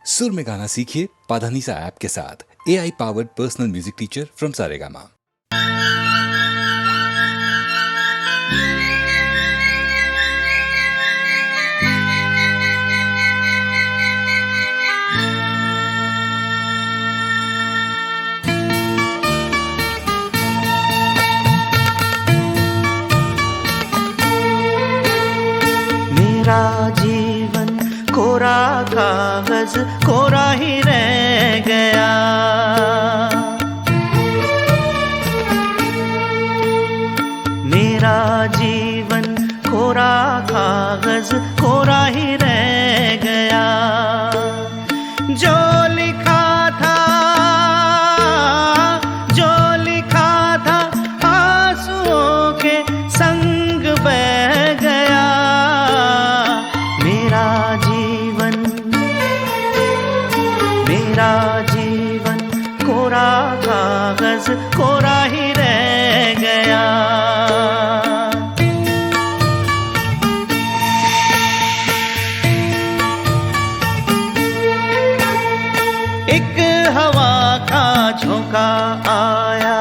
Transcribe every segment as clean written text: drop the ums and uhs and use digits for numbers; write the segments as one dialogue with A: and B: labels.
A: सुर में गाना सीखिए पाधानीसा ऐप के साथ। AI powered personal music teacher from Saregama.
B: मेरा जीवन कोरा कागज कोरा ही रह गया। मेरा जीवन कोरा कागज कोरा ही रह गया। जो लिखा था, जो लिखा था आंसुओं के संग बह गया। मेरा जीवन कोरा कागज कोरा ही रह गया। एक हवा का झोंका आया,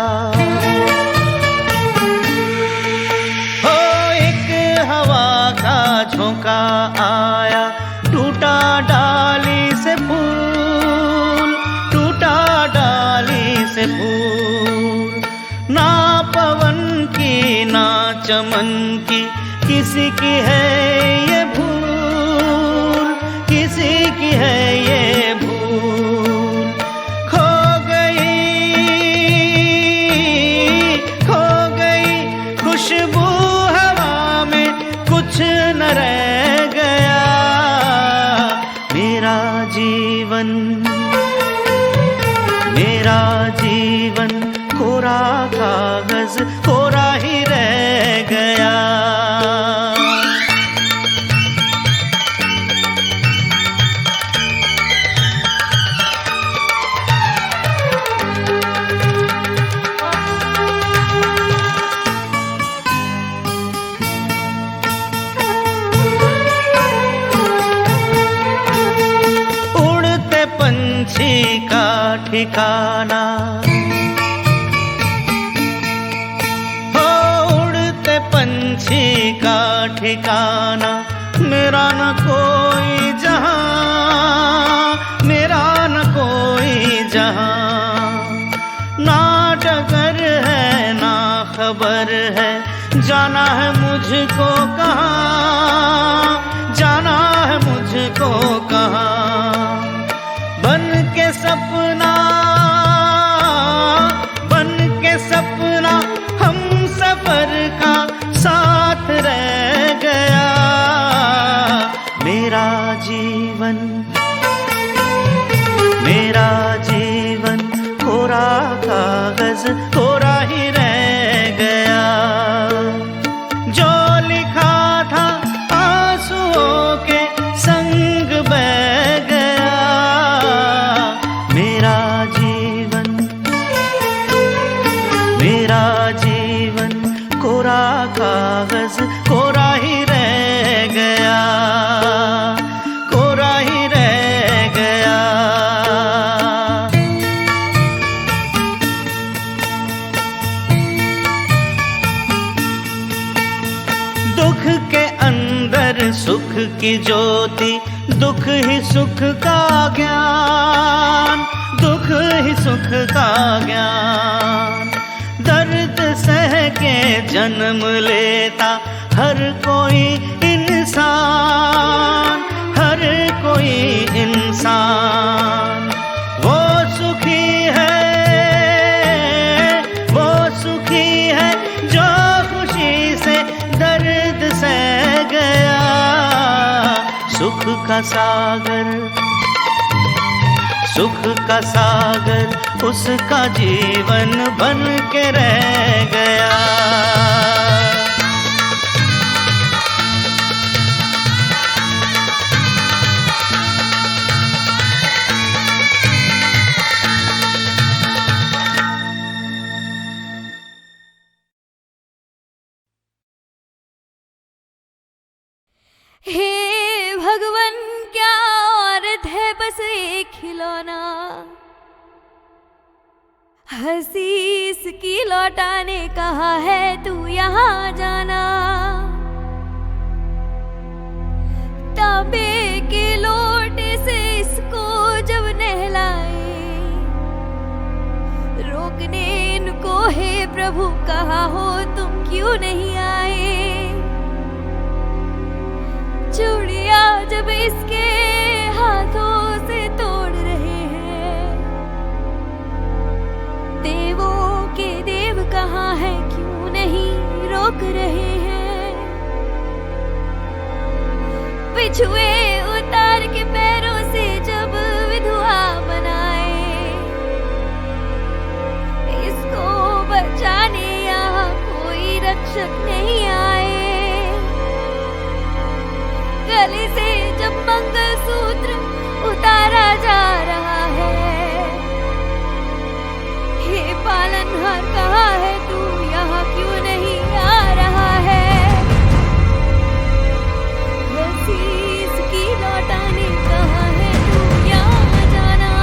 B: हो एक हवा का झोंका आया। टूटा डाली से फूल, टूटा डाली से फूल। ना पवन की ना चमन की, किसी की है ये भूल, किसी की है ये भूल। खो गई खुशबू हवा में, कुछ न रह गया। मेरा जीवन कोरा कागज कोरा ही रह गया। पंछी का ठिकाना, हो उड़ते पंछी का ठिकाना। मेरा न कोई जहां, मेरा न कोई जहां। ना डगर है ना खबर है, जाना है मुझको कहां, जाना है मुझको कहां। बन के सपना हम सफर का साथ रह गया। मेरा जीवन कोरा कागज कोरा ही रह गया। जो लिखा था आंसुओं के संग बह गया। मेरा जीवन कोरा कागज कोरा ही रह गया, कोरा ही रह गया। दुख के अंदर सुख की ज्योति, दुख ही सुख का ज्ञान, दुख ही सुख का ज्ञान। दर्द सह के जन्म लेता हर कोई इंसान, हर कोई इंसान। वो सुखी है जो खुशी से दर्द सह गया। सुख का सागर उसका जीवन बन के रह गया।
C: हे भगवन क्या अर्थ है बस बस एक खिलौना, हसीस की लौटा ने कहा है तू यहाँ जाना। तांबे के लोटे से इसको जब नहलाए, रोकने इनको हे प्रभु कहा हो तुम क्यों नहीं आए। चूड़िया जब इसके हाथों से तोड़ रहे हैं, देवों के देव कहाँ है क्यों नहीं रोक रहे हैं। बिछुए उतार के पैरों से जब विधवा बनाए, इसको बचाने यहाँ कोई रक्षक नहीं आए। गले से जब मंगलसूत्र उतारा जा रहा है, हे पालनहार कहाँ है तू यहाँ क्यों नहीं आ रहा है। हसीस की लौटा ने कहा है तू यहाँ जाना,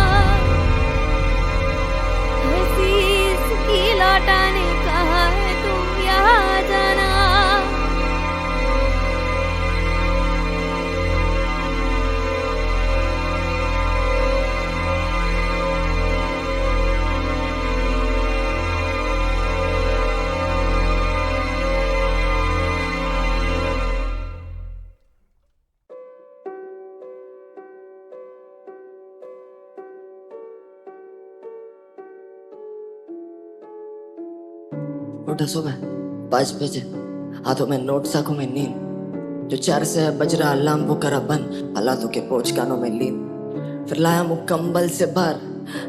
C: हसीस की लौटा ने कहा है तू यहाँ जाना।
D: उठा सुबह 5 बजे, हाथों में नोट आंखों में नींद। जो 4 से बज रहा अलार्म वो करा बंद, हालातों के बोझ कानों में लीन। फिर लाया मुकम्मल से बाहर,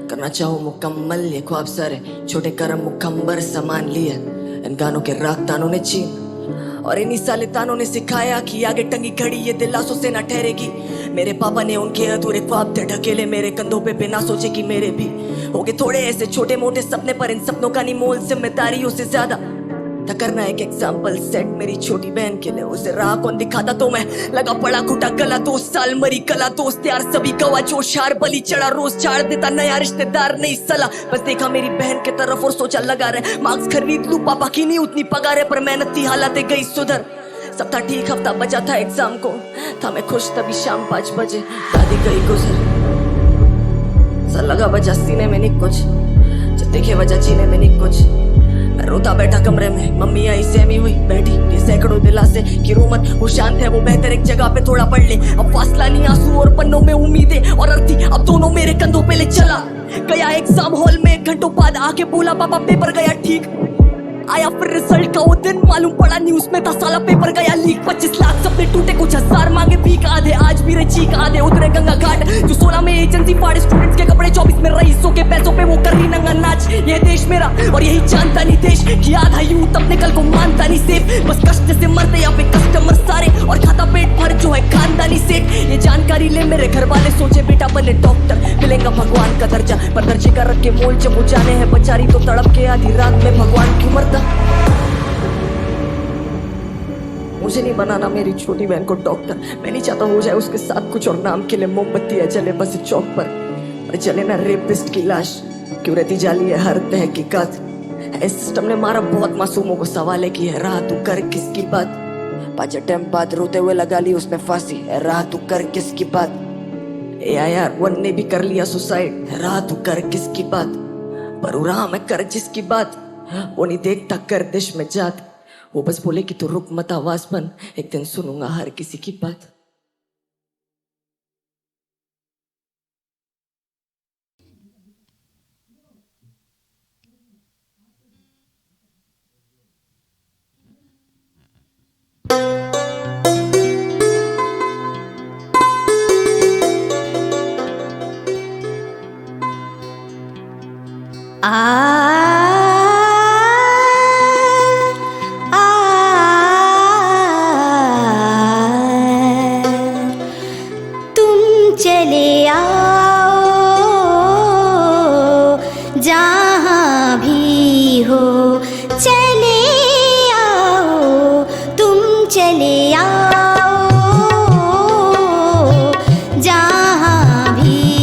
D: करना चाहूँ मुकम्मल ये ख्वाब सारे। छोटे करम मुकम्मल सामान लिए, इन गानों के राग तानों ने छीन। और इन्हीं साले तानों ने सिखाया कि आगे टंगी घड़ी ये दिलासों से ना ठहरेगी। मेरे पापा ने उनके अधूरे ख्वाब थे ढकेले मेरे कंधों पे बिना सोचे कि मेरे भी होगे थोड़े ऐसे छोटे मोटे सपने, पर इन सपनों का नहीं मोल जिम्मेदारियों से ज्यादा था करना एक एग्जाम्पल सेट मेरी छोटी बहन के लिए। उसे राह कौन दिखाता तो मैं लगा पड़ा घुटा गला। 2 साल मरी कला दोस्त यार सभी गवा, जोश हार बलि चढ़ा रोज छाड़ देता नया रिश्तेदार नहीं सला। बस देखा मेरी बहन के तरफ और सोचा लगा रहे मार्क्स खरीद लूं, पापा की नहीं उतनी पगार है पर मेहनत थी हालातें गई सुधर। सब था ठीक, हफ्ता बचा था एग्जाम को, था मैं खुश तभी शाम 5 बजे दादी गई गुजर। सा लगा बजा सीने में नहीं कुछ, जब देखे वजह जीने में नहीं कुछ। मैं रोता बैठा कमरे में, मम्मी आई सहमी हुई बैठी ये सैकड़ों दिलासे कि रो मत वो शांत है वो बेहतर एक जगह पे थोड़ा पढ़ ले। अब फासला नहीं आंसू और पन्नों में उम्मीदें और अर्थी, अब दोनों मेरे कंधों पे ले चला गया। एग्जाम हॉल में 1 घंटों बाद आके बोला पापा पेपर गया ठीक। आया फिर रिजल्ट का वो दिन, मालूम पड़ा न्यूज में था साला पेपर गया लीक। 25 लाख सपने टूटे, कुछ हजार मांगे भीख, आधे आज भी रहे चीख, आधे उतरे गंगा घाट। जो 16 में एजेंसी फाड़े स्टूडेंट्स के कपड़े, 24 में रईसों के पैसों पे वो कर रही नंगा नाच। ये देश मेरा और यही जानता नहीं देश कि आधा यूथ अपने कल को मानता नहीं सेफ। बस कष्ट से मरते यहाँ पे कस्टमर सारे और खाता पेट भर जो है खानदानी सेठ। ये जानकारी ले मेरे घर वाले, सोचे बेटा बने डॉक्टर मिलेगा भगवान का दर्जा, पर दर्जे का रख के मोल जब वो जाने हैं बेचारी तो तड़प के आधी रात में भगवान क्यों मरता। मुझे नहीं बनाना मेरी छोटी बहन को डॉक्टर, मैं नहीं चाहता हो जाए उसके साथ कुछ और नाम के लिए मोमबत्तियां जले बस चौक पर जले ना रेपिस्ट की लाश। क्यों रहती जाली है हर तहकीकात, इस सिस्टम ने मारा बहुत मासूमों को सवाल है कि है राह तू कर किसकी बात। 5 अटेम्प्ट बाद रोते हुए लगा ली उसने फांसी, है राह तू कर किसकी बात। AIR 1 ने भी कर लिया सुसाइड, है राह तू कर किसकी बात। पर रहा मैं कर जिसकी बात, वो नहीं देखता कर देश में जात। वो बस बोले कि तू रुक मत आवाज बन, एक दिन सुनूंगा हर किसी की बात।
E: तुम चले आओ जहाँ भी हो, चले आओ तुम चले आओ जहाँ भी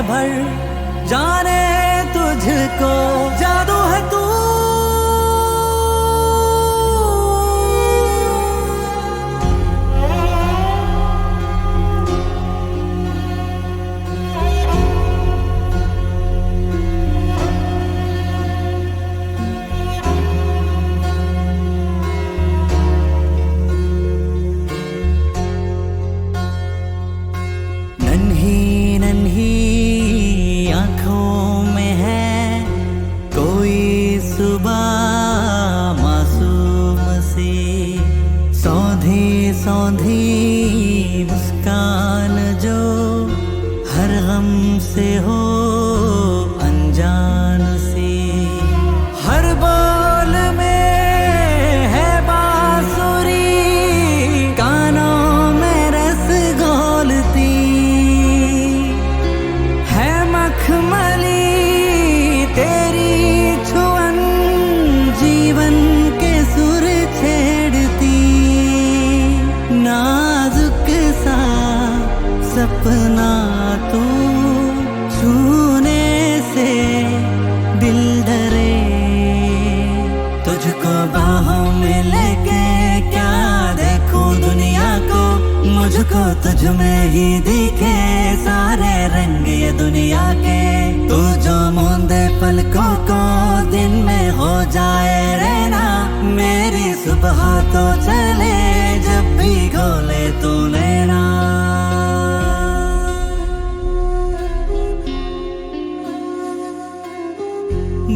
B: भर जाने तुझको जादू है तू। नन्ही नन्ही आँखों में है कोई सुबह मासूम सी, सौंधी सौंधी मुस्कान जो हर गम से हो अनजान सी। हर बोल में है बांसुरी, कानों में रस घोलती है मखमली तेरी छुअन, जीवन के सुर छेड़ती। नाजुक सा सपना तू, छूने से दिल डरे। तुझको बाहों में लेके क्या देखूं दुनिया को, मुझको तुझ में ही दिखे सारे रंग ये दुनिया के। तू जो मूंदे पलकों को दिन में हो जाए रहना, मेरी सुबह तो चले जब भी गोले तू लेना।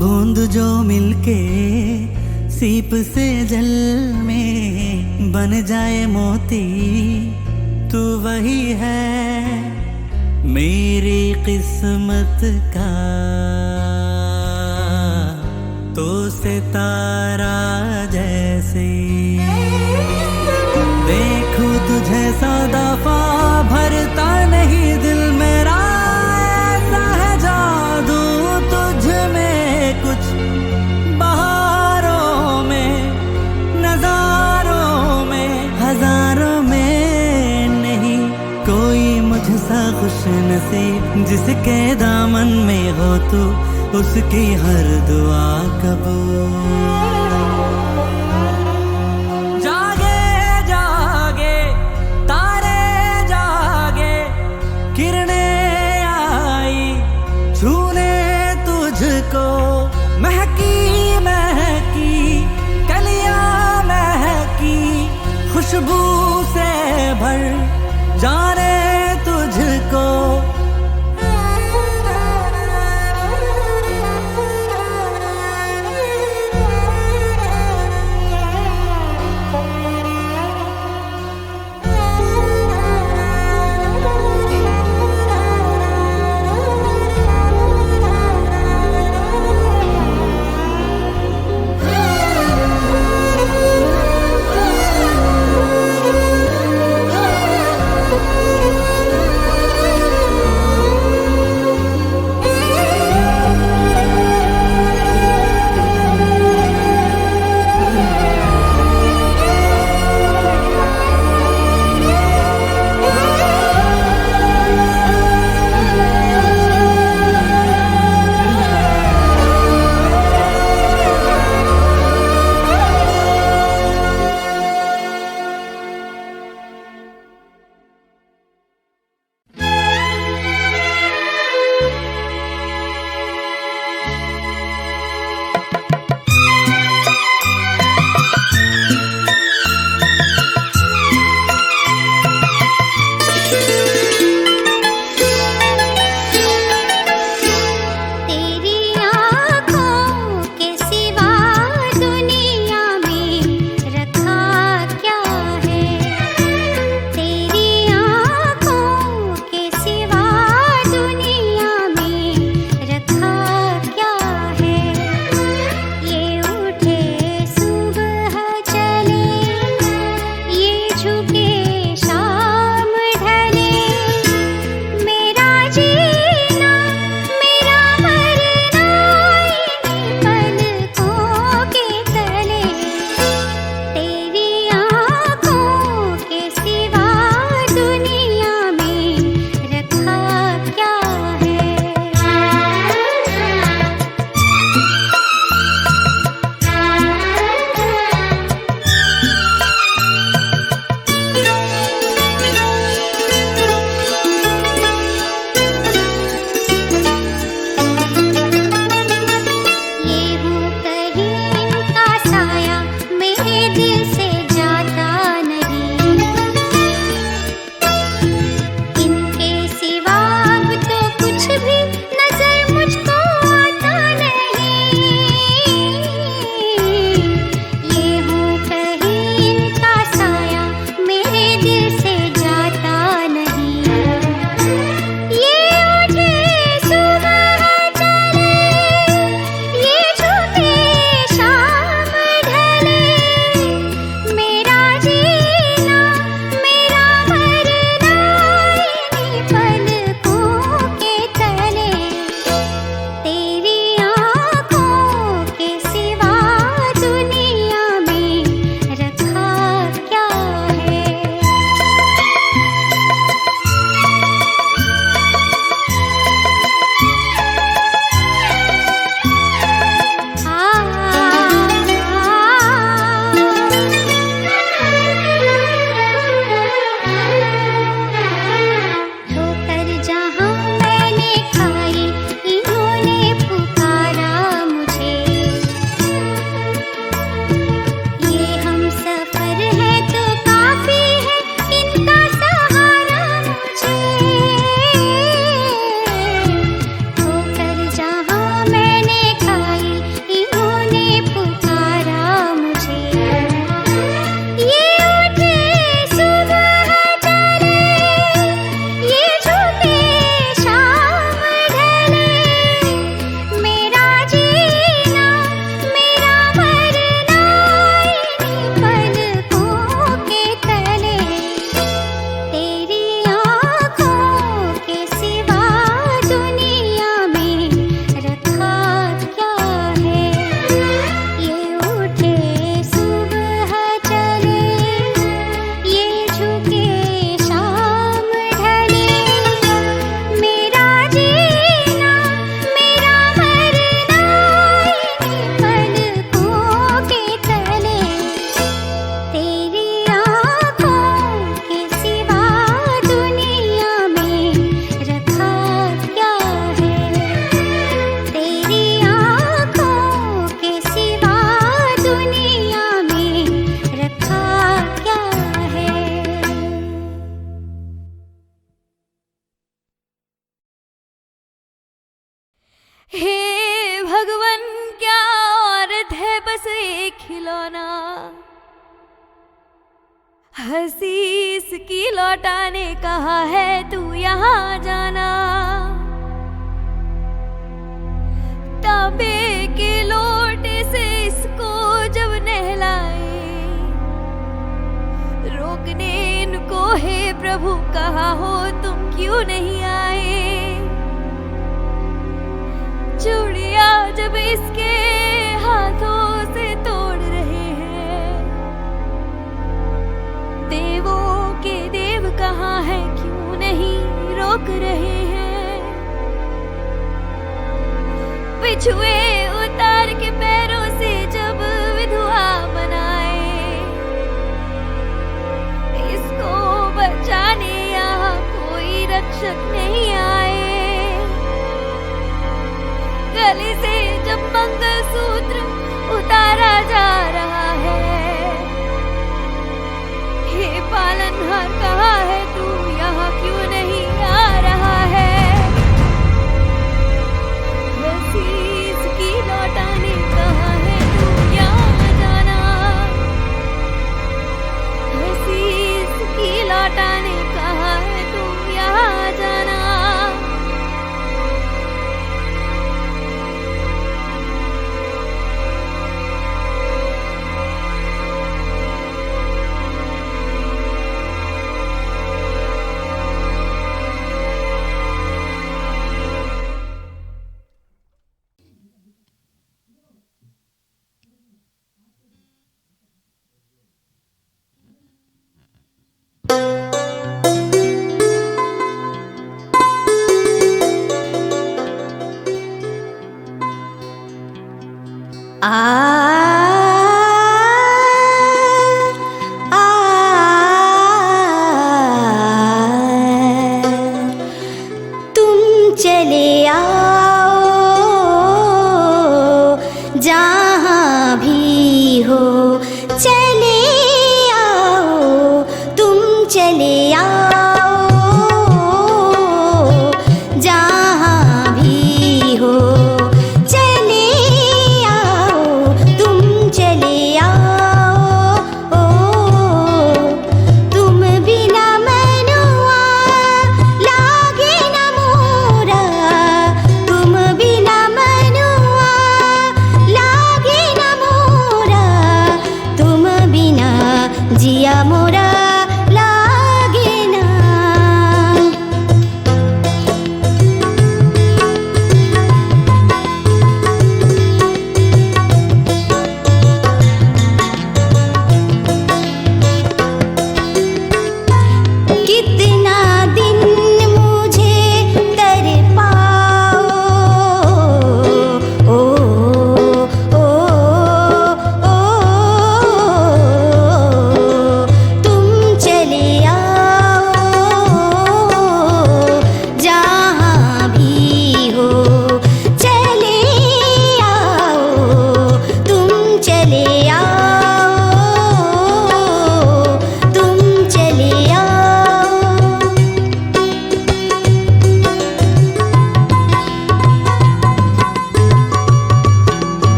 B: बूंद जो मिलके सीप से जल में बन जाए मोती, तू वही है मेरी किस्मत का। तो सितारा जैसे देखूं तुझे सौ दफा भरता नहीं दिल मेरा। ऐसा है जादू तुझ में कुछ बहारों में, नजारों में, हजारों में नहीं कोई मुझसा खुश नसीब, जिसके दामन में हो तू उसकी हर दुआ कबूल। जागे जागे तारे जागे, किरणें आई छूने तुझको। महकी महकी कलियां महकी, खुशबू से भर जाने तुझको।
C: हे भगवन क्या औरत है बस एक खिलौना, हसीस की लौटाने कहा है तू यहाँ जाना। तांबे के लोटे से इसको जब नहलाए, रोकने इनको हे प्रभु कहा हो तुम क्यों नहीं आए। चूड़िया जब इसके हाथों से तोड़ रहे हैं, देवों के देव कहाँ है क्यों नहीं रोक रहे हैं। बिछुए उतार के पैरों से जब विधवा बनाए, इसको बचाने यहाँ कोई रक्षक नहीं आए। गले से जब मंगलसूत्र उतारा जा रहा है, हे पालनहार कहा है तू यहाँ क्यों नहीं आ रहा है। वसीस की लौटाने कहा है तू यहाँ जाना, वसीस की लौटाने कहा है तू यहाँ जाना।
E: तुम चले आओ जहाँ भी हो, चले आओ तुम चले आओ जहाँ भी हो, चले आओ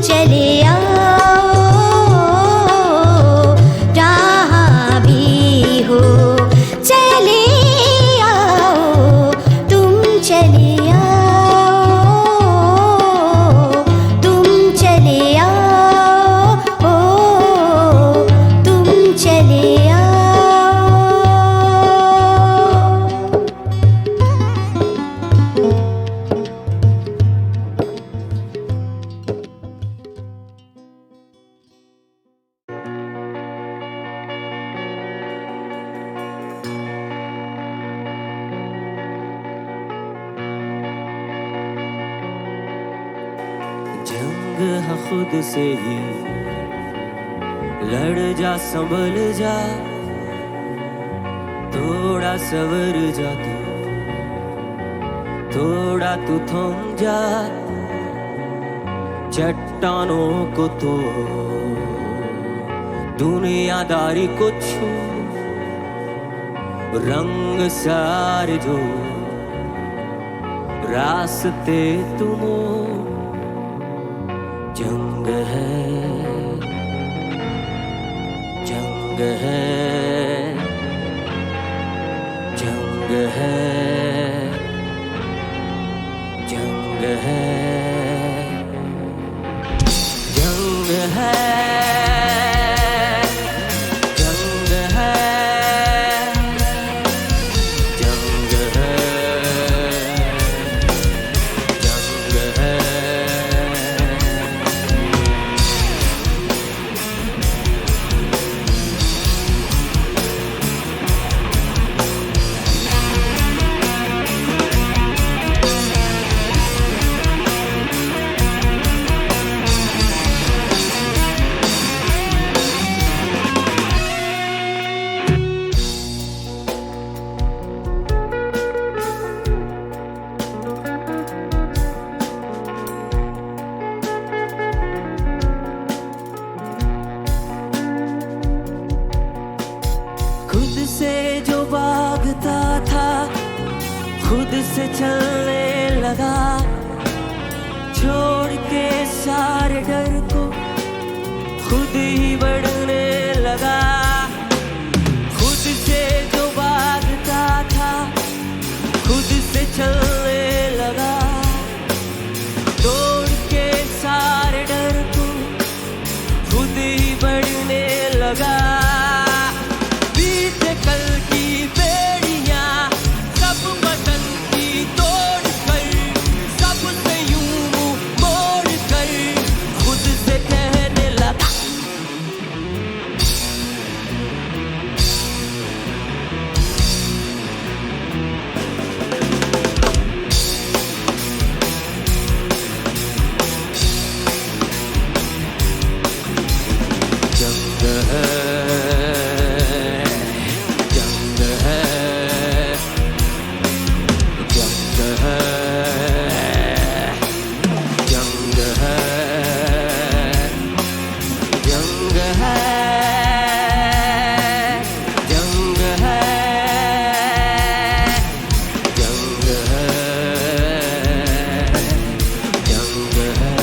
E: चले आओ, जहाँ भी हो चले आओ, तुम चले आओ, तुम चले आओ, तुम चले आओ।
F: जंग है खुद से ही, लड़ जा संभल जा, थोड़ा सवर जा तू, थोड़ा तू थम जा, चट्टानों को तो दुनियादारी को छू, रंग सारे जो रास्ते तुम जंग है, जंग है, जंग है, जंग है, जंग है, जंग है, जंग है, जंग है। खुद से जो भागता था, खुद से चलने लगा, छोड़ के सारे डर को खुद ही बढ़ने लगा। खुद से जो भागता था, खुद से चलने लगा, तोड़ के सारे डर को खुद ही बढ़ने लगा। बीते कल की बेड़ियां सब वतन की तोड़ कर, सबसे यूं मुंह मोड़ कर खुद से कहने लगा, जंग है, जंग है, जंग है, जंग है, जंग है, जंग है, जंग है, जंग है।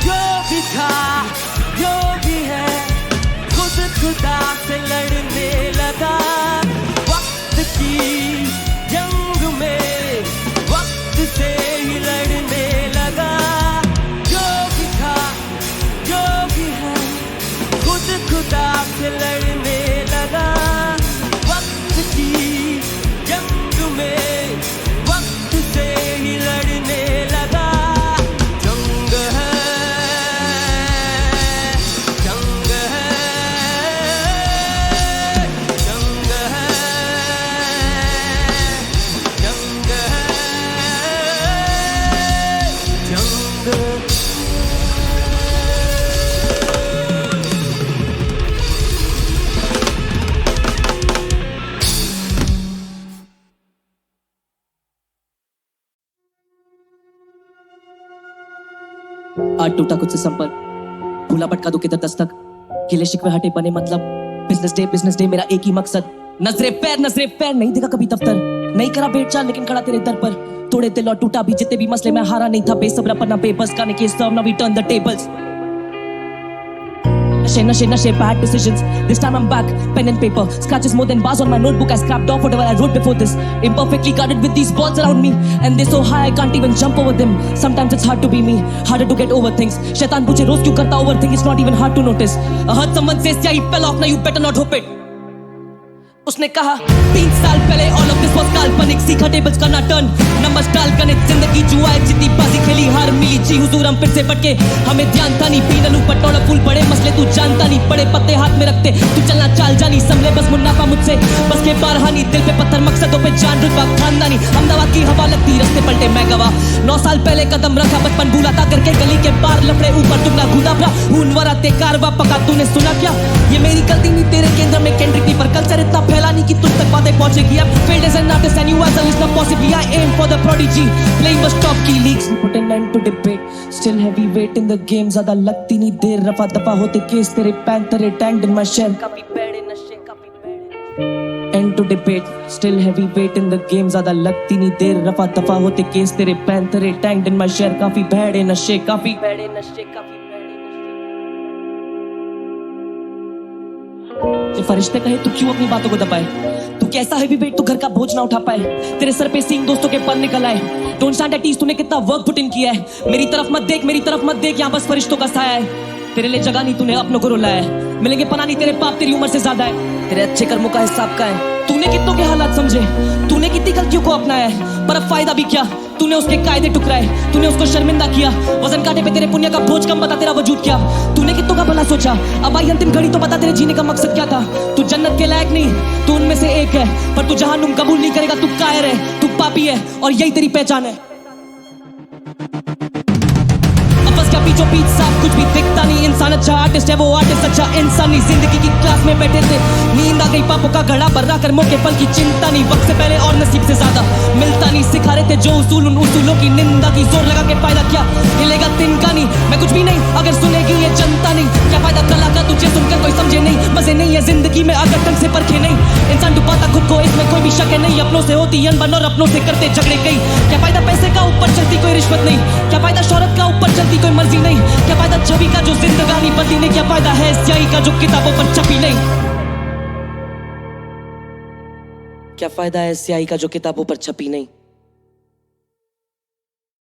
F: जो भी था, जो भी है, खुद खुदा से लड़ने लगा। वक्त की जंग में वक्त से ही लड़ने लगा। जो भी था, जो भी है, खुद खुदा से लड़ने लगा। वक्त की जंग में वक्त से ही लड़ने लगा। जंग है, जंग है, जंग हाथ टूटा खुद से संपर्क, भूला भटका दो किधर दस्तक, गिले शिकवे हटे बने मतलब, बिजनेस डे मेरा एक ही मकसद, नजरे पैर नहीं देखा कभी दफ्तर, नहीं करा भेंट चाल लेकिन खड़ा तेरे दर पर, तोड़े दिल और टूटा भी जितने भी मसले में हारा नहीं था, बेसब्रा पन्ना पेपर्स का case serve now we turn the tables, नशे bad decisions, this time I'm back, pen and paper, scratches more than bars on my notebook, I scrapped off whatever I wrote before this, imperfectly guarded with these balls around me, and they're so high I can't even jump over them, sometimes it's hard to be me, harder to get over things, shaitan पूछे रोज क्यों करता overthink, it's not even hard to notice, I heard someone say स्याही fell off, now you better not hope it, उसने कहा 3 साल पहले all of this was काल्पनिक, सीखा टेबल्स का ना टर्न, नंबर्स डाल गणित, जिंदगी जुआ है, जितनी बाजी खेली हार मिली, जी हुजूर हम फिर से भटके, हमें ध्यान था नहीं, पीनलू पटोला फूल बड़े मसले तू जानता नहीं, बड़े पत्ते हाथ में रखते, तू चलना चाल जानी, संभले बस मुन्नाफा मुझसे, बस के बारहानी, दिल पे पत्थर मकसदों पे जान रुतबा खानदानी, अहमदाबाद की हवा लगती, रस्ते पलटे मैं गवा, 9 साल पहले कदम रखा, बचपन भूला था करके गली के पार लफड़े ऊपर तुमना घुदा भरा, खून वरा ते कारवा पका, तूने सुना क्या, ये मेरी गलती नहीं तेरे केंद्र में केंद्रित नहीं, पर कल्चर इतना फैला नहीं कि तुझ तक बातें पहुंचेगी, अब failed as an artist and you as a listener possibly, I aim for the prodigy, playing was top key leagues, put an end to debate, still heavyweight in the game, ज़्यादा लगती नहीं देर, रफा दफा होते केस तेरे panther tanked in my shell, काफी बड़े नशे end to debate, still heavyweight in the game, ज़्यादा लगती नहीं देर, रफा दफा होते केस तेरे panther tanked in my shell, काफी बड़े नशे काफी बड़े नशे फरिश्ते कहे तू क्यों अपनी बातों को दबाए, तू कैसा है वेट तू घर का बोझ ना उठा पाए, तेरे सर पे सींग दोस्तों के पर निकल आए, डोंट स्टैंड एट ईज, तूने कितना वर्क पुट इन किया है, मेरी तरफ मत देख यहाँ बस फरिश्तों का साया है, तेरे लिए जगह नहीं तूने अपनों को रुलाया है, मिलेंगे पना नहीं तेरे पाप तेरी उम्र से ज्यादा है, तेरे अच्छे कर्मों का हिसाब का है, तूने कितनों के हालात समझे, तूने कितनी गलतियों को अपनाया है, पर अब फायदा भी क्या, तूने उसके कायदे टुकराए, तूने उसको शर्मिंदा किया, वजन कांटे पे तेरे पुण्य का बोझ कम, बता तेरा वजूद क्या, तूने कितनों का भला सोचा, अब आई अंतिम घड़ी तो बता तेरे जीने का मकसद क्या था, तू जन्नत के लायक नहीं, तू उनमें से एक है, पर तू जहन्नुम कबूल नहीं करेगा, तू कायर है, तू पापी है, और यही तेरी पहचान है, बीचों बीच साफ कुछ भी दिखता नहीं, इंसान अच्छा आर्टिस्ट है, वो आर्टिस्ट अच्छा इंसान नहीं, जिंदगी की क्लास में बैठे थे, नींद आ गई पापों का घड़ा भर कर, मौके पल की चिंता नहीं, वक्त से पहले और नसीब से ज्यादा मिलता नहीं, सिखा रहे थे जो उसूल उन उसूलों की निंदा की, जोर लगा के फायदा क्या, हिलेगा तिनका नहीं, मैं कुछ भी नहीं अगर सुनेगी ये जनता नहीं, क्या फायदा कला का तुझे सुनकर कोई समझे नहीं, मजे नहीं है जिंदगी में अगर ढंग से परखे नहीं, इंसान डुबाता खुद को इसमें कोई भी शक है नहीं, अपनों से होती अनबन और अपनों से करते झगड़े कई, क्या फायदा पैसे का ऊपर चलती कोई रिश्वत नहीं, क्या फायदा शोहरत का ऊपर चलती कोई मर्जी नहीं, क्या फायदा छवि का जो जिंदगानी बदली नहीं, क्या फायदा है स्याही का जो किताबों पर छपी नहीं, क्या फायदा है स्याही का जो किताबों पर छपी नहीं।